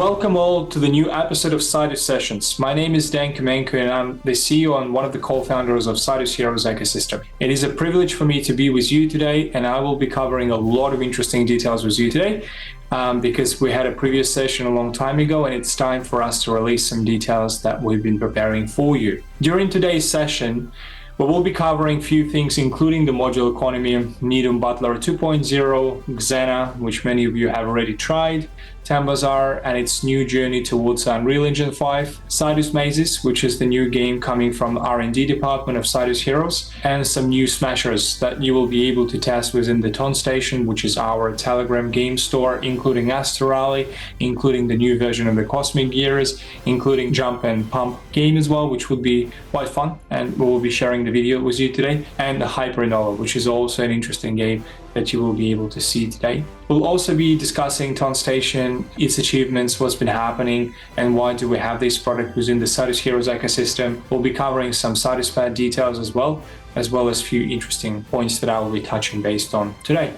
Welcome all to the new episode of Sidus Sessions. My name is Dan Khomenko and I'm the CEO and one of the co-founders of Sidus Heroes ecosystem. It is a privilege for me to be with you today, and I will be covering a lot of interesting details with you today because we had a previous session a long time ago and it's time for us to release some details that we've been preparing for you. During today's session, we will be covering a few things, including the modular economy, Nidum Butler 2.0, Xenna, which many of you have already tried, Tembazar and its new journey towards Unreal Engine 5, Sidus Maze, which is the new game coming from R&D department of Sidus Heroes, and some new smashers that you will be able to test within the Ton Station, which is our Telegram game store, including Asterally, including the new version of the Cosmic Gears, including Jump and Pump game as well, which would be quite fun, and we will be sharing the video with you today, and the Hypernova, which is also an interesting game that you will be able to see today. We'll also be discussing Ton Station, its achievements, what's been happening, and why do we have this product within the Sidus Heroes ecosystem. We'll be covering some SidusPad details as well as a few interesting points that I will be touching based on today.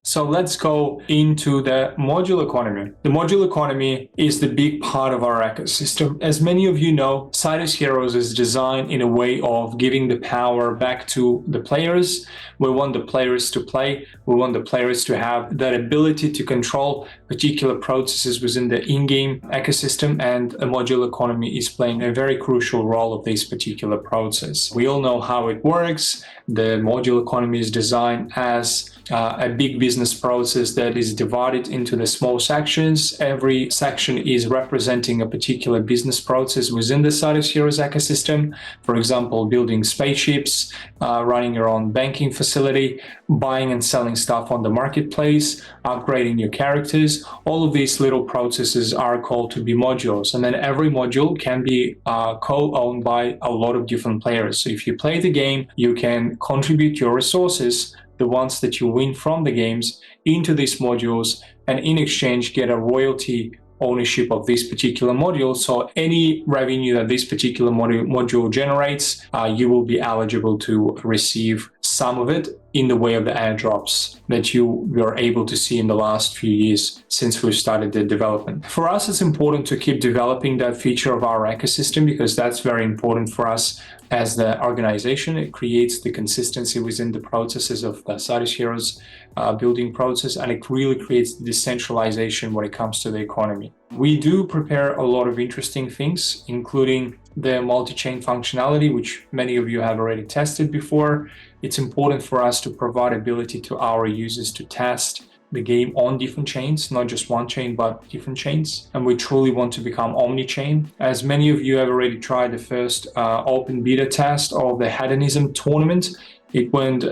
So let's go into the modular economy. The modular economy is the big part of our ecosystem. As many of you know, Sidus Heroes is designed in a way of giving the power back to the players. We want the players to play. We want the players to have that ability to control particular processes within the in-game ecosystem, and a modular economy is playing a very crucial role of this particular process. We all know how it works. The modular economy is designed as a big business process that is divided into the small sections. Every section is representing a particular business process within the Sidus Heroes ecosystem. For example, building spaceships, running your own banking facility, buying and selling stuff on the marketplace, upgrading your characters. All of these little processes are called to be modules, and then every module can be co-owned by a lot of different players. So if you play the game, you can contribute your resources, the ones that you win from the games, into these modules, and in exchange get a royalty ownership of this particular module. So any revenue that this particular module generates, you will be eligible to receive some of it in the way of the airdrops that you were able to see in the last few years since we started the development. For us, it's important to keep developing that feature of our ecosystem because that's very important for us as the organization. It creates the consistency within the processes of the Sidus Heroes building process, and it really creates the decentralization when it comes to the economy. We do prepare a lot of interesting things, including the multi-chain functionality, which many of you have already tested before. It's important for us to provide ability to our users to test the game on different chains, not just one chain, but different chains. And we truly want to become omni-chain. As many of you have already tried the first open beta test of the Hedonism tournament, it went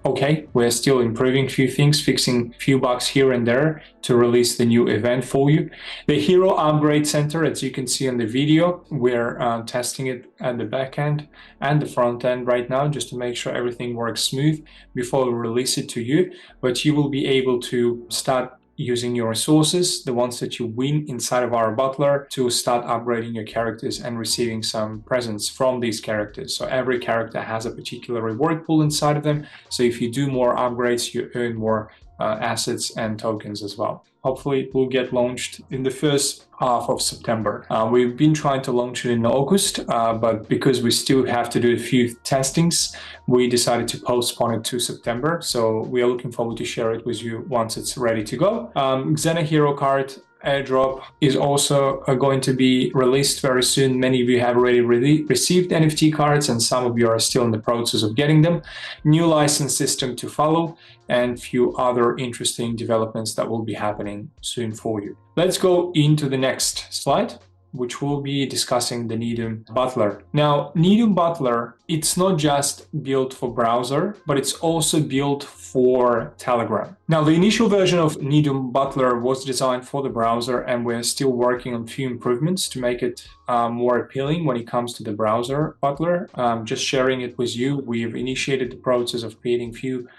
okay. We're still improving a few things, fixing a few bugs here and there to release the new event for you. The Hero Upgrade Center, as you can see in the video, we're testing it at the back end and the front end right now, just to make sure everything works smooth before we release it to you. But you will be able to start using your resources, the ones that you win inside of our butler, to start upgrading your characters and receiving some presents from these characters. So every character has a particular reward pool inside of them. So if you do more upgrades, you earn more assets and tokens as well. Hopefully it will get launched in the first half of September. We've been trying to launch it in August, but because we still have to do a few testings, we decided to postpone it to September. So we are looking forward to share it with you once it's ready to go. Xenna Hero card airdrop is also going to be released very soon. Many of you have already received NFT cards, and some of you are still in the process of getting them. New license system to follow, and few other interesting developments that will be happening soon for you. Let's go into the next slide, which will be discussing the Nidum Butler. Now, Nidum Butler, it's not just built for browser, but it's also built for Telegram. Now, the initial version of Nidum Butler was designed for the browser, and we're still working on a few improvements to make it more appealing when it comes to the browser butler. Just sharing it with you, we've initiated the process of creating a few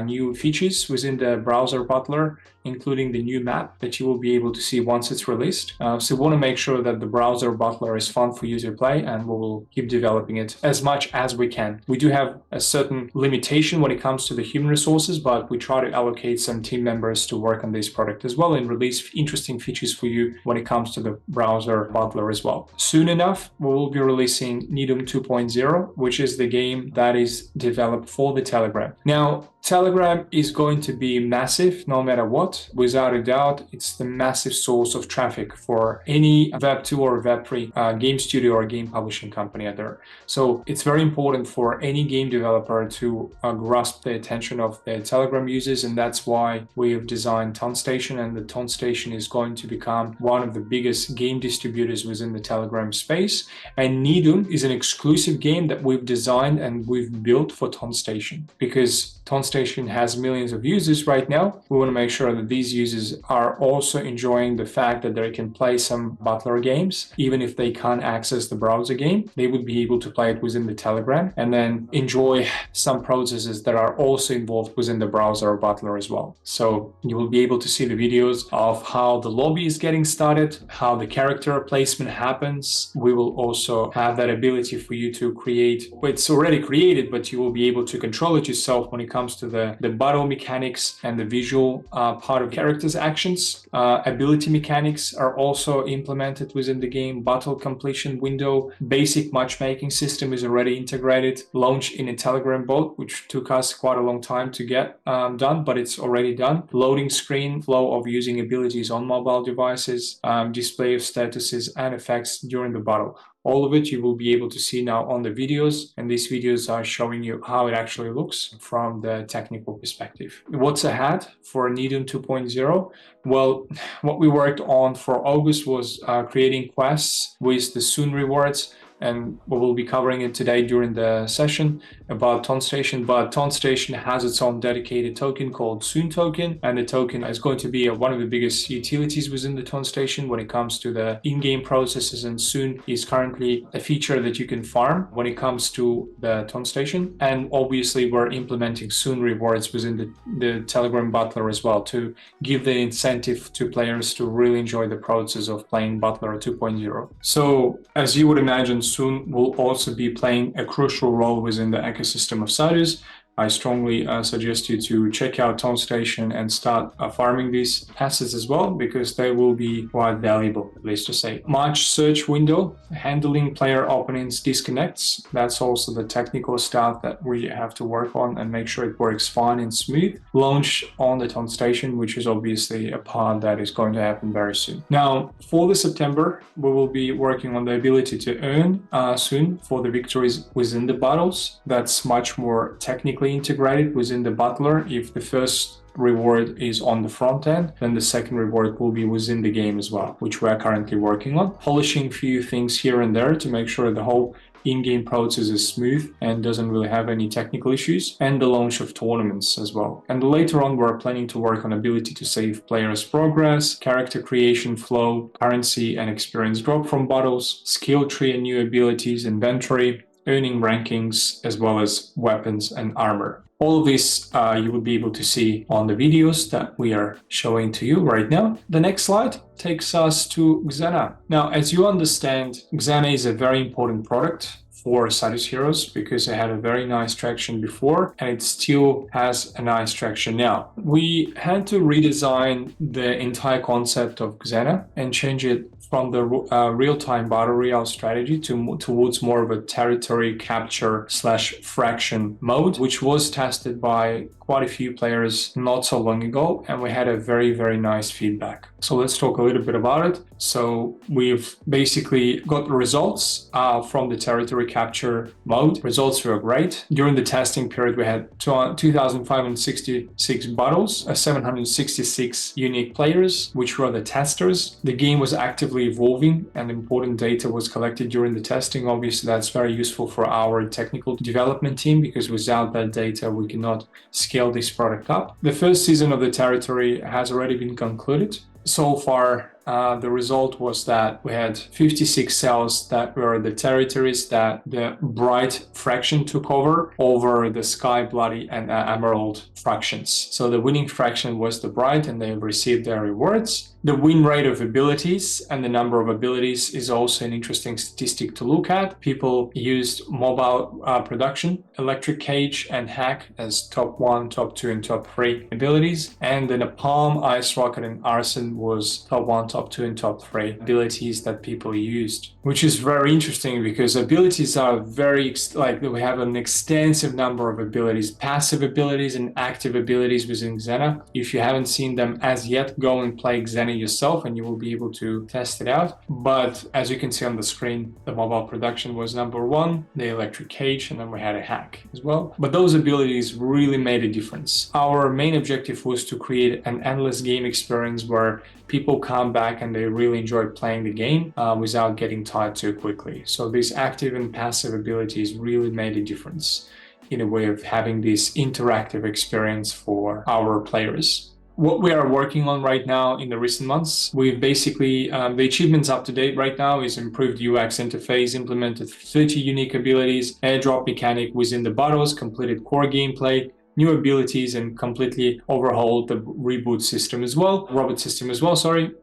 new features within the browser butler, including the new map that you will be able to see once it's released. So we want to make sure that the browser butler is fun for you to play, and we will keep developing it as much as we can. We do have a certain limitation when it comes to the human resources, but we try to allocate some team members to work on this product as well and release interesting features for you when it comes to the browser butler as well. Soon enough, we will be releasing Nidum 2.0, which is the game that is developed for the Telegram. Now, Telegram is going to be massive no matter what. Without a doubt, it's the massive source of traffic for any Web2 or Web3 game studio or game publishing company out there. So it's very important for any game developer to grasp the attention of their Telegram users, and that's why we've designed TonStation, and the TonStation is going to become one of the biggest game distributors within the Telegram space. And Nidum is an exclusive game that we've designed and we've built for TonStation, because TonStation has millions of users right now. We want to make sure that these users are also enjoying the fact that they can play some butler games. Even if they can't access the browser game, they would be able to play it within the Telegram and then enjoy some processes that are also involved within the browser or butler as well. So you will be able to see the videos of how the lobby is getting started, how the character placement happens. We will also have that ability for you to create, well, it's already created, but you will be able to control it yourself when it comes to the battle mechanics and the visual part of characters' actions. Ability mechanics are also implemented within the game. Battle completion window, basic matchmaking system is already integrated, launched in a Telegram bot, which took us quite a long time to get done, but it's already done. Loading screen, flow of using abilities on mobile devices, display of statuses and effects during the battle. All of it you will be able to see now on the videos, and these videos are showing you how it actually looks from the technical perspective. What's ahead for Nidum 2.0? Well, what we worked on for August was creating quests with the Soon rewards, and we will be covering it today during the session about TonStation. But TonStation has its own dedicated token called Soon token, and the token is going to be one of the biggest utilities within the TonStation when it comes to the in-game processes, and Soon is currently a feature that you can farm when it comes to the TonStation. And obviously we're implementing Soon rewards within the Telegram Butler as well to give the incentive to players to really enjoy the process of playing Butler 2.0. So as you would imagine, Soon will also be playing a crucial role within the ecosystem of Sidus. I strongly suggest you to check out TonStation and start farming these assets as well, because they will be quite valuable, at least to say. March search window, handling player openings disconnects. That's also the technical stuff that we have to work on and make sure it works fine and smooth. Launch on the TonStation, which is obviously a part that is going to happen very soon. Now, for the September, we will be working on the ability to earn soon for the victories within the battles. That's much more technically integrated within the butler. If the first reward is on the front end, then the second reward will be within the game as well, which we're currently working on. Polishing a few things here and there to make sure the whole in-game process is smooth and doesn't really have any technical issues, and the launch of tournaments as well. And later on, we're planning to work on ability to save players' progress, character creation flow, currency and experience drop from battles, skill tree and new abilities, inventory, earning rankings, as well as weapons and armor. All of this you will be able to see on the videos that we are showing to you right now. The next slide takes us to Xenna. Now, as you understand, Xenna is a very important product for Sidus Heroes because it had a very nice traction before and it still has a nice traction now. We had to redesign the entire concept of Xenna and change it from the real-time battle royale strategy towards more of a territory capture / fraction mode, which was tested by quite a few players not so long ago, and we had a very, very nice feedback. So let's talk a little bit about it. So we've basically got the results from the territory capture mode. Results were great. During the testing period, we had 2,566 battles, 766 unique players, which were the testers. The game was actively evolving and important data was collected during the testing. Obviously, that's very useful for our technical development team because without that data, we cannot scale this product up. The first season of the territory has already been concluded. So far, the result was that we had 56 cells that were the territories that the bright fraction took over the sky, bloody, and emerald fractions. So the winning fraction was the bright, and they received their rewards. The win rate of abilities and the number of abilities is also an interesting statistic to look at. People used mobile production, electric cage, and hack as top 1, top 2, and top 3 abilities. And the napalm, ice rocket, and arson was top 1, top 2, and top 3 abilities that people used, which is very interesting because abilities are very, like, we have an extensive number of abilities, passive abilities and active abilities within Xenna. If you haven't seen them as yet, go and play Xenna yourself and you will be able to test it out. But as you can see on the screen, the mobile production was number 1, the electric cage, and then we had a hack as well. But those abilities really made a difference. Our main objective was to create an endless game experience where people come back and they really enjoy playing the game without getting tired too quickly. So these active and passive abilities really made a difference in a way of having this interactive experience for our players. What we are working on right now in the recent months, we've basically, the achievements up to date right now is improved UX interface, implemented 30 unique abilities, airdrop mechanic within the battles, completed core gameplay, new abilities, and completely overhauled the robot system as well.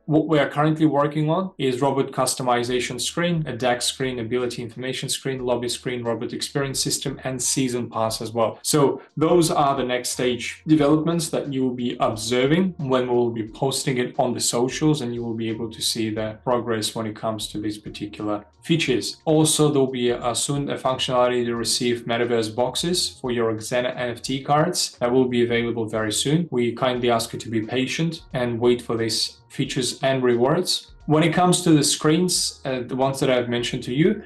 What we are currently working on is robot customization screen, a deck screen, ability information screen, lobby screen, robot experience system, and season pass as well. So those are the next stage developments that you will be observing when we will be posting it on the socials, and you will be able to see the progress when it comes to these particular features. Also, there will be soon a functionality to receive Metaverse boxes for your Xenna NFT cards that will be available very soon. We kindly ask you to be patient and wait for these features and rewards. When it comes to the screens, the ones that I've mentioned to you,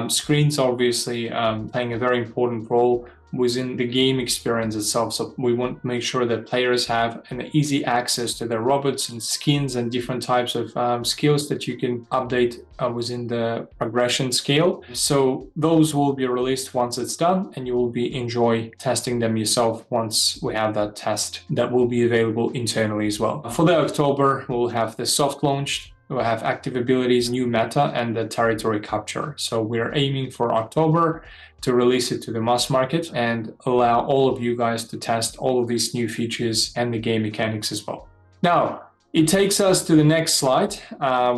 screens obviously playing a very important role within the game experience itself. So we want to make sure that players have an easy access to their robots and skins and different types of skills that you can update within the progression scale. So those will be released once it's done, and you will be enjoy testing them yourself once we have that test that will be available internally as well. For the October, we'll have the soft launch. We'll have active abilities, new meta, and the territory capture. So we're aiming for October to release it to the mass market and allow all of you guys to test all of these new features and the game mechanics as well. Now, it takes us to the next slide,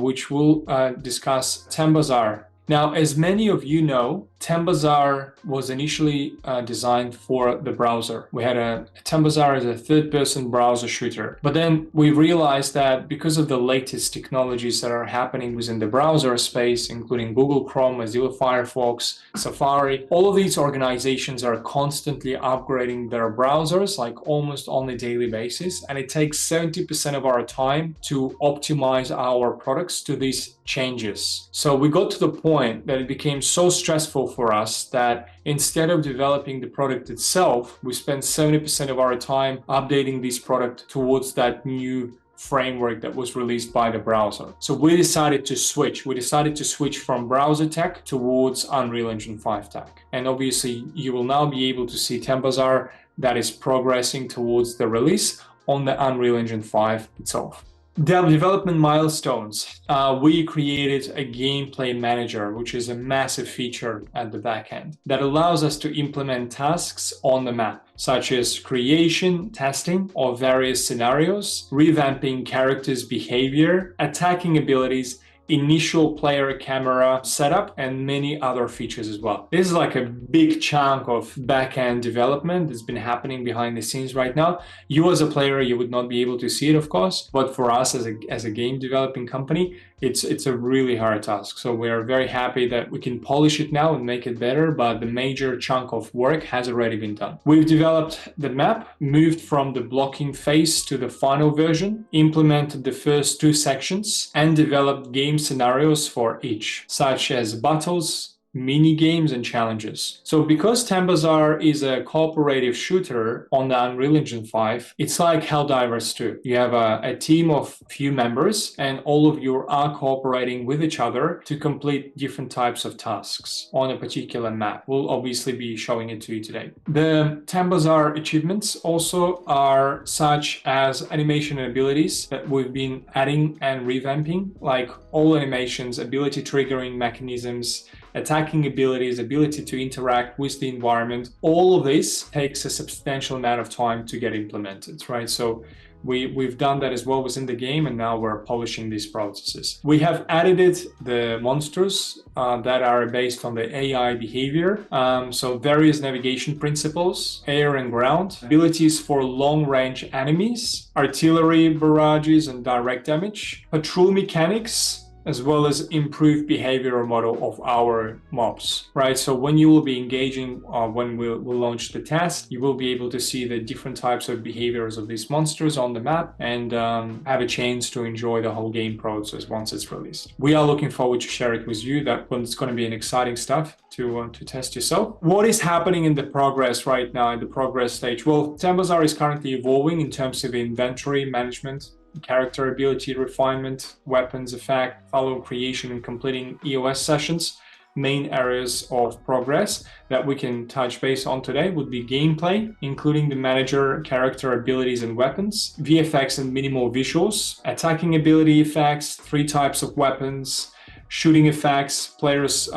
which will discuss Tembazar. Now, as many of you know, Tembazar was initially designed for the browser. We had a Tembazar as a third-person browser shooter. But then we realized that because of the latest technologies that are happening within the browser space, including Google Chrome, Mozilla Firefox, Safari, all of these organizations are constantly upgrading their browsers, like almost on a daily basis. And it takes 70% of our time to optimize our products to these changes. So we got to the point that it became so stressful for us that instead of developing the product itself, we spent 70% of our time updating this product towards that new framework that was released by the browser. So we decided to switch. We decided to switch from browser tech towards Unreal Engine 5 tech. And obviously, you will now be able to see Tembazar that is progressing towards the release on the Unreal Engine 5 itself. Development milestones. We created a gameplay manager, which is a massive feature at the back end that allows us to implement tasks on the map, such as creation, testing of various scenarios, revamping characters' behavior, attacking abilities, initial player camera setup, and many other features as well. This is like a big chunk of back-end development that's been happening behind the scenes right now. You as a player, you would not be able to see it, of course, but for us as a game developing company, it's a really hard task. So we are very happy that we can polish it now and make it better, but the major chunk of work has already been done. We've developed the map, moved from the blocking phase to the final version, implemented the first 2 sections, and developed game scenarios for each, such as battles, mini games and challenges. So because Tembazar is a cooperative shooter on the Unreal Engine 5, it's like Helldivers 2. You have a team of few members and all of you are cooperating with each other to complete different types of tasks on a particular map. We'll obviously be showing it to you today. The Tembazar achievements also are such as animation and abilities that we've been adding and revamping, like all animations, ability triggering mechanisms, attacking abilities, ability to interact with the environment. All of this takes a substantial amount of time to get implemented, right? So we've done that as well within the game, and now we're polishing these processes. We have added the monsters that are based on the AI behavior. So various navigation principles, air and ground, abilities for long-range enemies, artillery barrages and direct damage, patrol mechanics, as well as improved behavioral model of our mobs, right? So when you will be engaging, when we'll launch the test, you will be able to see the different types of behaviors of these monsters on the map and have a chance to enjoy the whole game process once it's released. We are looking forward to share it with you. It's going to be an exciting stuff to test yourself. What is happening in the progress right now, in the progress stage? Well, Tembazar is currently evolving in terms of inventory management, character ability refinement, weapons effect, follow creation and completing EOS sessions. Main areas of progress that we can touch base on today would be gameplay, including the manager, character abilities and weapons, VFX and minimal visuals, attacking ability effects, 3 types of weapons, shooting effects, players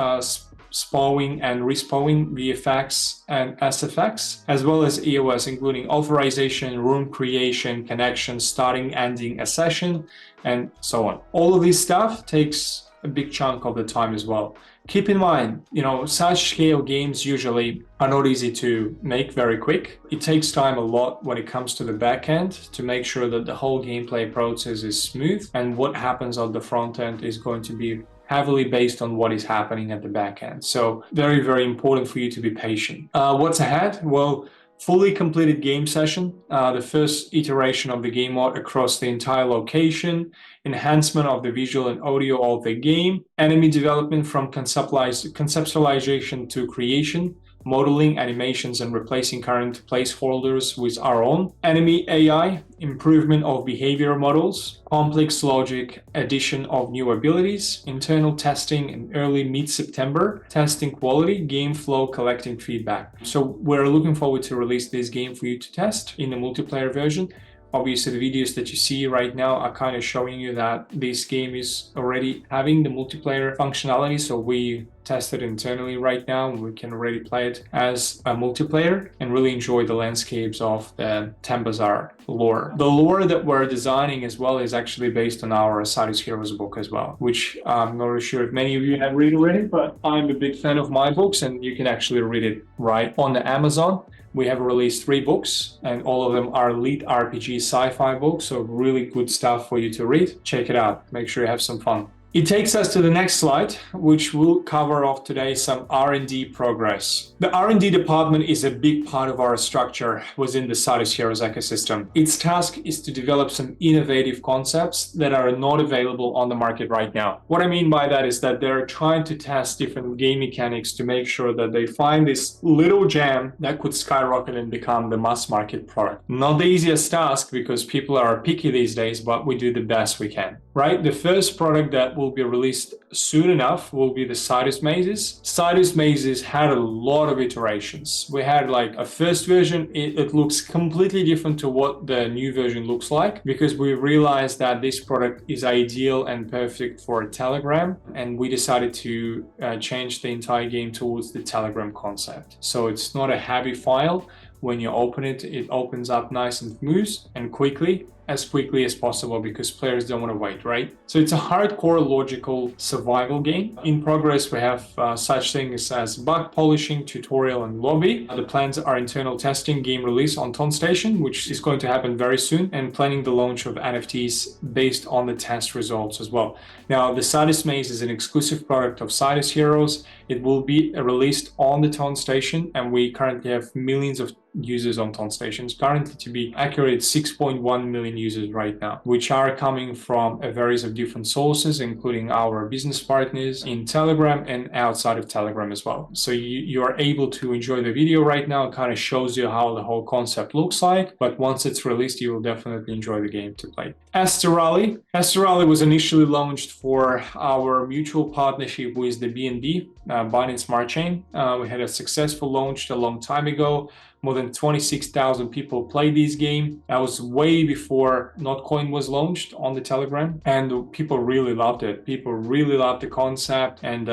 spawning and respawning VFX and SFX, as well as EOS, including authorization, room creation, connection, starting, ending a session, and so on. All of this stuff takes a big chunk of the time as well. Keep in mind, such scale games usually are not easy to make very quick. It takes time a lot when it comes to the back end to make sure that the whole gameplay process is smooth, and what happens on the front end is going to be heavily based on what is happening at the back end. So very, very important for you to be patient. What's ahead? Well, fully completed game session, the first iteration of the game mode across the entire location, enhancement of the visual and audio of the game, enemy development from conceptualization to creation, modeling, animations, and replacing current placeholders with our own, enemy AI, improvement of behavior models, complex logic, addition of new abilities, internal testing in early mid-September, testing quality, game flow, collecting feedback. So we're looking forward to release this game for you to test in the multiplayer version. Obviously, the videos that you see right now are kind of showing you that this game is already having the multiplayer functionality. So we tested internally right now, and we can already play it as a multiplayer and really enjoy the landscapes of the Tembazar lore. The lore that we're designing as well is actually based on our Sidus Heroes book as well, which I'm not really sure if many of you have read already, but I'm a big fan of my books, and you can actually read it right on the Amazon. We have released 3 books, and all of them are lead RPG sci-fi books, so really good stuff for you to read. Check it out. Make sure you have some fun. It takes us to the next slide, which will cover off today some R&D progress. The R&D department is a big part of our structure within the Sidus Heroes ecosystem. Its task is to develop some innovative concepts that are not available on the market right now. What I mean by that is that they're trying to test different game mechanics to make sure that they find this little gem that could skyrocket and become the mass market product. Not the easiest task because people are picky these days, but we do the best we can, right? The first product that will be released soon enough will be the Sidus Mazes. Sidus Mazes had a lot of iterations. We had like a first version, it looks completely different to what the new version looks like, because we realized that this product is ideal and perfect for Telegram, and we decided to change the entire game towards the Telegram concept. So it's not a heavy file. When you open it, it opens up nice and smooth and quickly as possible, because players don't want to wait, right? So it's a hardcore logical survival game. In progress, we have such things as bug polishing, tutorial, and lobby. The plans are internal testing, game release on ToonStation, which is going to happen very soon, and planning the launch of NFTs based on the test results as well. Now, the Sidus Maze is an exclusive product of Sidus Heroes. It will be released on the ToonStation, and we currently have millions of users on ToonStation. Currently, to be accurate, 6.1 million users right now, which are coming from a variety of different sources, including our business partners in Telegram and outside of Telegram as well. So you are able to enjoy the video right now. It kind of shows you how the whole concept looks like, but once it's released, you will definitely enjoy the game to play. Asterally. Asterally was initially launched for our mutual partnership with the BNB, Binance Smart Chain. We had a successful launch a long time ago. More than 26,000 people played this game. That was way before Notcoin was launched on the Telegram, and people really loved it. People really loved the concept, and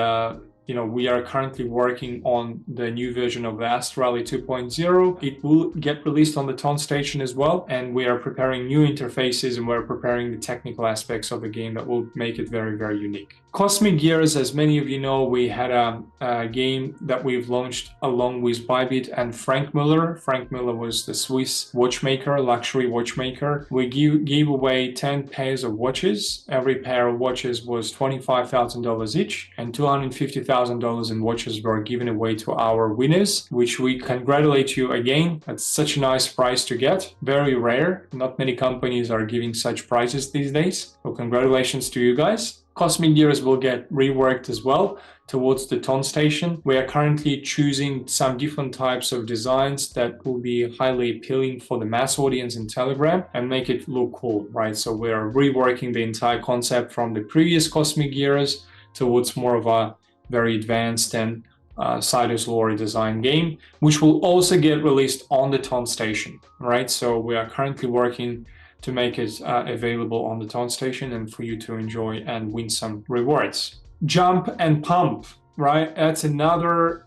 we are currently working on the new version of the Asterally 2.0. It will get released on the TonStation as well, and we are preparing new interfaces, and we're preparing the technical aspects of the game that will make it very, very unique. Cosmic Gears, as many of you know, we had a game that we've launched along with Bybit and Frank Miller. Frank Miller was the Swiss watchmaker, luxury watchmaker. We gave away 10 pairs of watches. Every pair of watches was $25,000 each, and $250,000 in watches were given away to our winners, which we congratulate you again. That's such a nice prize to get. Very rare. Not many companies are giving such prizes these days. So congratulations to you guys. Cosmic Gears will get reworked as well towards the TonStation. We are currently choosing some different types of designs that will be highly appealing for the mass audience in Telegram and make it look cool, right? So we are reworking the entire concept from the previous Cosmic Gears towards more of a very advanced and Sidus lore design game, which will also get released on the TonStation, right? So we are currently working to make it available on the TonStation and for you to enjoy and win some rewards. Jump and Pump, right? That's another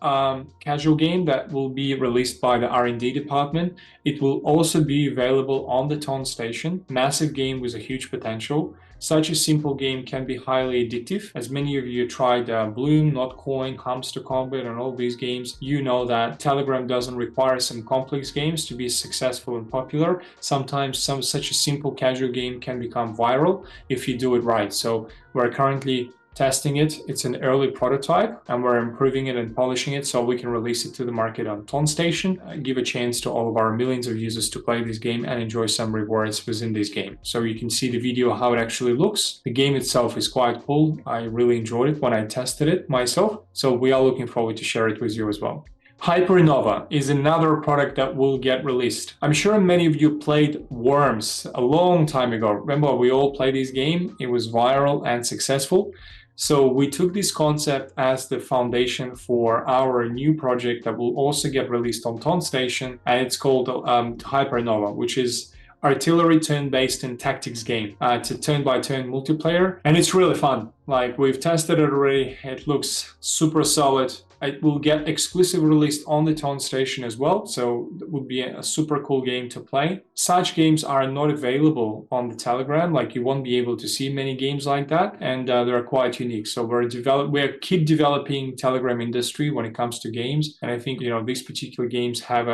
casual game that will be released by the R&D department. It will also be available on the TonStation. Massive game with a huge potential. Such a simple game can be highly addictive. As many of you tried Bloom, Notcoin, Hamster Combat, and all these games, you know that Telegram doesn't require some complex games to be successful and popular. Sometimes such a simple casual game can become viral if you do it right. So we're currently testing it. It's an early prototype, and we're improving it and polishing it so we can release it to the market on TonStation, give a chance to all of our millions of users to play this game and enjoy some rewards within this game. So you can see the video how it actually looks. The game itself is quite cool. I really enjoyed it when I tested it myself. So we are looking forward to share it with you as well. Hypernova is another product that will get released. I'm sure many of you played Worms a long time ago. Remember, we all played this game. It was viral and successful. So we took this concept as the foundation for our new project that will also get released on TonStation, and it's called Hypernova, which is artillery turn-based and tactics game. It's a turn-by-turn multiplayer, and it's really fun. Like, we've tested it already. It looks super solid. It will get exclusive released on the TonStation as well, so it would be a super cool game to play. Such games are not available on the Telegram, like you won't be able to see many games like that, and they're quite unique. So we're keep developing Telegram industry when it comes to games, and I think these particular games have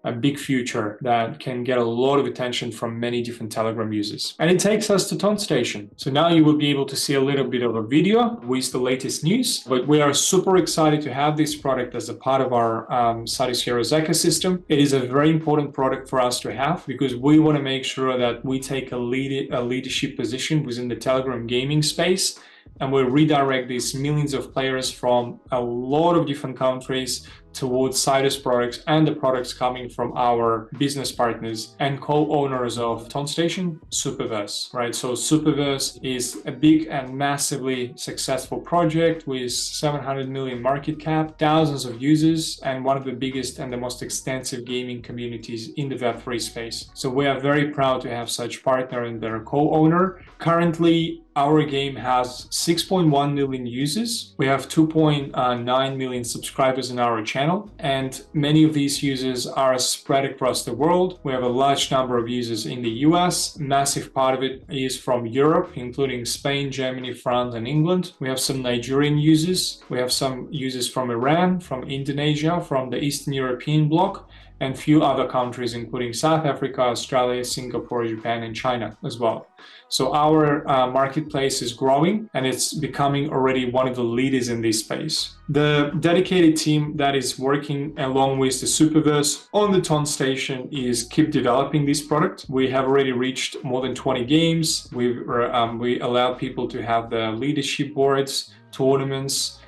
a big future that can get a lot of attention from many different Telegram users. And it takes us to TonStation. So now you will be able to see a little bit of a video with the latest news, but we are super excited to have this product as a part of our Sidus Heroes ecosystem. It is a very important product for us to have because we want to make sure that we take a leadership position within the Telegram gaming space, and we'll redirect these millions of players from a lot of different countries towards Sidus products and the products coming from our business partners and co-owners of TonStation, Superverse, right? So Superverse is a big and massively successful project with 700 million market cap, thousands of users, and one of the biggest and the most extensive gaming communities in the Web3 space. So we are very proud to have such partner and their co-owner. Currently, our game has 6.1 million users. We have 2.9 million subscribers in our channel, and many of these users are spread across the world. We have a large number of users in the US. Massive part of it is from Europe, including Spain, Germany, France, and England. We have some Nigerian users. We have some users from Iran, from Indonesia, from the Eastern European bloc, and few other countries, including South Africa, Australia, Singapore, Japan, and China as well. So our marketplace is growing, and it's becoming already one of the leaders in this space. The dedicated team that is working along with the Superverse on the Ton Station is keep developing this product. We have already reached more than 20 games. We allow people to have the leadership boards, tournaments,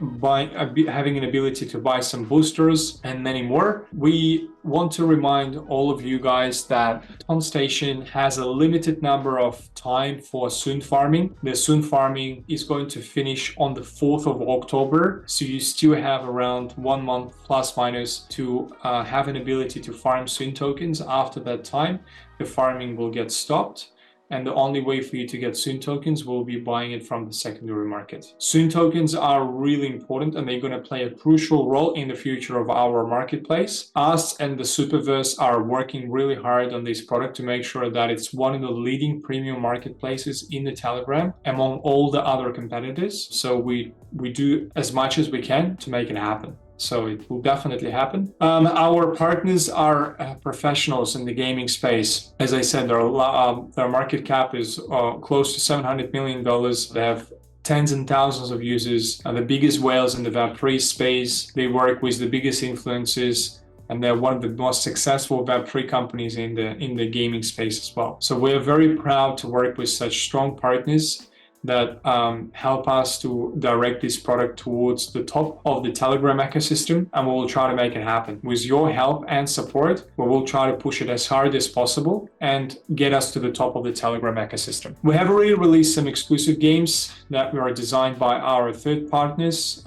having an ability to buy some boosters, and many more. We want to remind all of you guys that Ton Station has a limited number of time for soon farming. The soon farming is going to finish on the 4th of October, so you still have around 1 month plus minus to have an ability to farm soon tokens. After that time, the farming will get stopped. And the only way for you to get Soon tokens will be buying it from the secondary market. Soon tokens are really important, and they're going to play a crucial role in the future of our marketplace. Us and the Superverse are working really hard on this product to make sure that it's one of the leading premium marketplaces in the Telegram among all the other competitors. So we do as much as we can to make it happen. So it will definitely happen. Our partners are professionals in the gaming space. As I said, their market cap is close to $700 million. They have tens and thousands of users, the biggest whales in the Web3 space. They work with the biggest influencers, and they're one of the most successful Web3 companies in the gaming space as well. So we're very proud to work with such strong partners that help us to direct this product towards the top of the Telegram ecosystem, and we will try to make it happen. With your help and support, we will try to push it as hard as possible and get us to the top of the Telegram ecosystem. We have already released some exclusive games that were designed by our third partners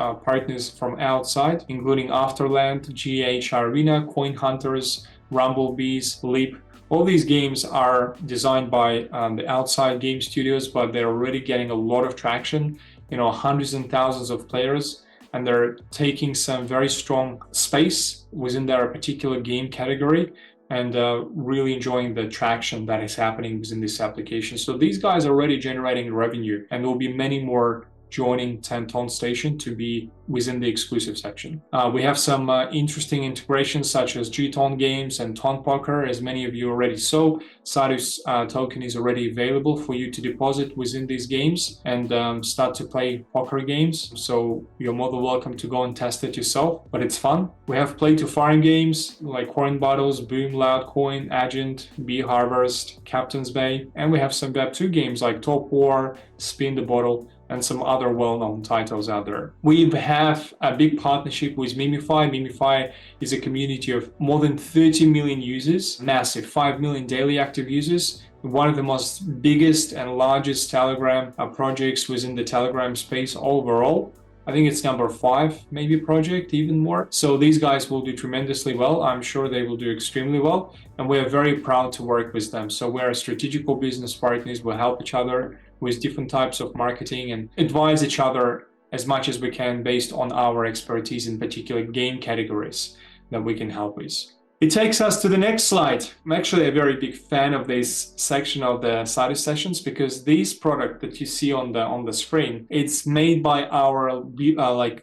from outside, including Afterland, GH Arena, Coin Hunters, Rumblebees, Leap. All these games are designed by the outside game studios, but they're already getting a lot of traction, hundreds and thousands of players, and they're taking some very strong space within their particular game category and really enjoying the traction that is happening within this application. So these guys are already generating revenue, and there will be many more joining Ton Station to be within the exclusive section. We have some interesting integrations such as G-Ton games and Ton Poker. As many of you already saw, Sidus token is already available for you to deposit within these games and start to play poker games. So you're more than welcome to go and test it yourself, but it's fun. We have play to farm games like Coin Battles, Boom, Loud Coin, Agent, Bee Harvest, Captain's Bay, and we have some Web2 games like Top War, Spin the Bottle, and some other well-known titles out there. We have a big partnership with Mimify. Mimify is a community of more than 30 million users, massive, 5 million daily active users, one of the most biggest and largest Telegram projects within the Telegram space overall. I think it's number 5, maybe project, even more. So these guys will do tremendously well. I'm sure they will do extremely well. And we are very proud to work with them. So we're strategical business partners. We'll help each other with different types of marketing and advise each other as much as we can based on our expertise in particular game categories that we can help with. It takes us to the next slide. I'm actually a very big fan of this section of the Sidus sessions because this product that you see on the screen, it's made by our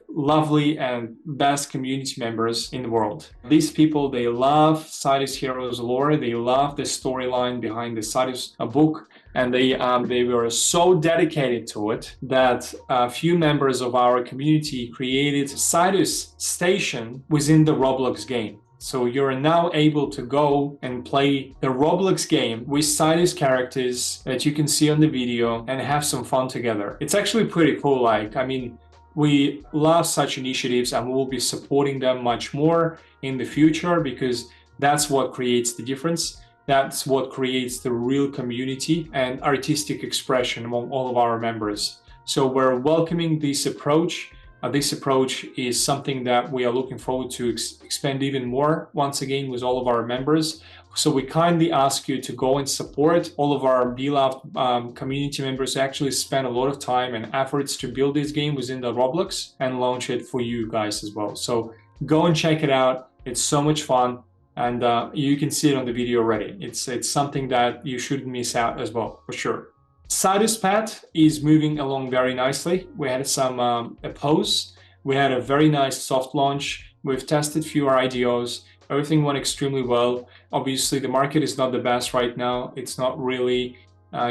lovely and best community members in the world. These people, they love Sidus Heroes lore, they love the storyline behind the Sidus book, and they were so dedicated to it that a few members of our community created Sidus Station within the Roblox game. So you're now able to go and play the Roblox game with Sidus characters that you can see on the video and have some fun together. It's actually pretty cool. We love such initiatives, and we will be supporting them much more in the future because that's what creates the difference. That's what creates the real community and artistic expression among all of our members. So we're welcoming this approach. This approach is something that we are looking forward to expand even more, once again, with all of our members. So we kindly ask you to go and support all of our beloved community members who actually spend a lot of time and efforts to build this game within the Roblox and launch it for you guys as well. So go and check it out. It's so much fun. And you can see it on the video already. It's something that you shouldn't miss out as well, for sure. SidusPad is moving along very nicely. We had some a pause. We had a very nice soft launch. We've tested fewer IDOs, Everything went extremely well. Obviously, the market is not the best right now. It's not really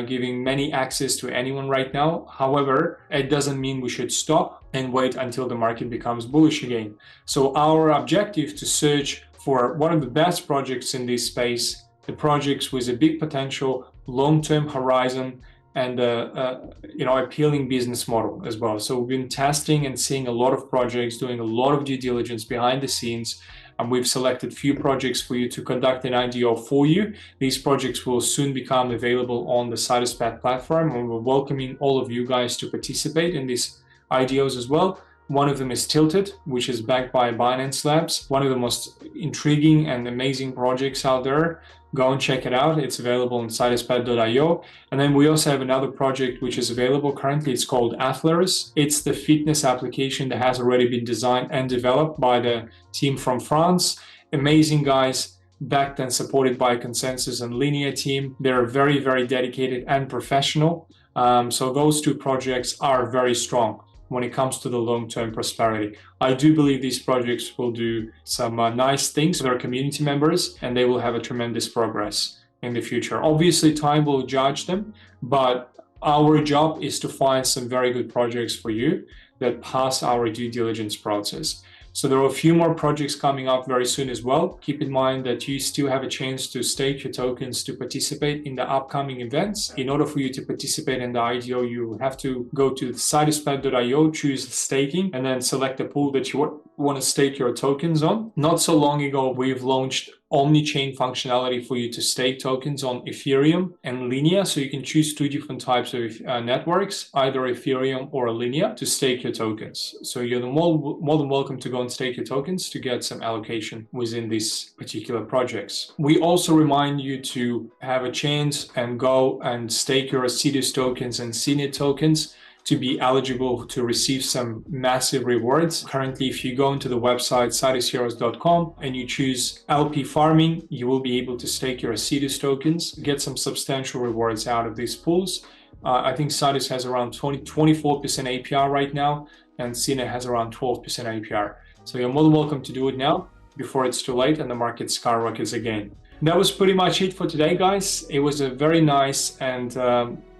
giving many access to anyone right now. However, it doesn't mean we should stop and wait until the market becomes bullish again. So our objective to search for one of the best projects in this space, the projects with a big potential, long-term horizon, and appealing business model as well. So we've been testing and seeing a lot of projects, doing a lot of due diligence behind the scenes, and we've selected few projects for you to conduct an IDO for you. These projects will soon become available on the SidusPad platform, and we're welcoming all of you guys to participate in these IDOs as well. One of them is Tilted, which is backed by Binance Labs, one of the most intriguing and amazing projects out there. Go and check it out. It's available on SidusPad.io. And then we also have another project which is available currently. It's called Asterally. It's the fitness application that has already been designed and developed by the team from France. Amazing guys, backed and supported by Consensus and Linear team. They're very, very dedicated and professional. So those two projects are very strong when it comes to the long-term prosperity. I do believe these projects will do some nice things for their community members, and they will have a tremendous progress in the future. Obviously, time will judge them, but our job is to find some very good projects for you that pass our due diligence process. So there are a few more projects coming up very soon as well. Keep in mind that you still have a chance to stake your tokens to participate in the upcoming events. In order for you to participate in the IDO, you have to go to SidusPad.io, choose staking, and then select the pool that you want to stake your tokens on. Not so long ago, we've launched omni-chain functionality for you to stake tokens on Ethereum and Linear. So you can choose two different types of networks, either Ethereum or Linear, to stake your tokens. So you're more than welcome to go and stake your tokens to get some allocation within these particular projects. We also remind you to have a chance and go and stake your Sidus tokens and CNIT tokens to be eligible to receive some massive rewards. Currently, if you go into the website sidusheroes.com and you choose LP farming, you will be able to stake your Sidus tokens, get some substantial rewards out of these pools. I think Sidus has around 24% APR right now, and CNIT has around 12% APR. So you're more than welcome to do it now before it's too late and the market skyrockets again. That was pretty much it for today, guys. It was a very nice and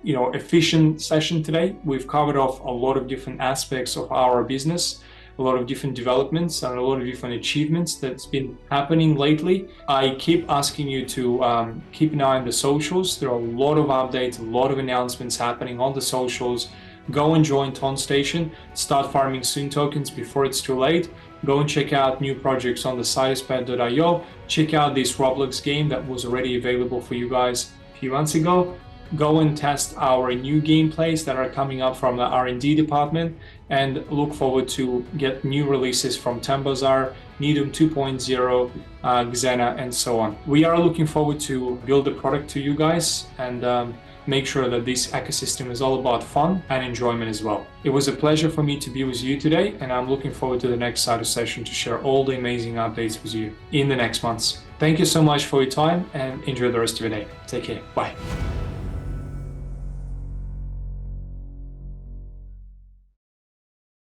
efficient session today. We've covered off a lot of different aspects of our business, a lot of different developments and a lot of different achievements that's been happening lately. I keep asking you to keep an eye on the socials. There are a lot of updates, a lot of announcements happening on the socials. Go and join Ton Station. Start farming soon tokens before it's too late. Go and check out new projects on the SidusPad.io. Check out this Roblox game that was already available for you guys a few months ago. Go and test our new gameplays that are coming up from the R&D department, and look forward to get new releases from Tembazar, Nidum 2.0, Xenna, and so on. We are looking forward to build the product to you guys and make sure that this ecosystem is all about fun and enjoyment as well. It was a pleasure for me to be with you today, and I'm looking forward to the next Sidus session to share all the amazing updates with you in the next months. Thank you so much for your time and enjoy the rest of your day. Take care. Bye.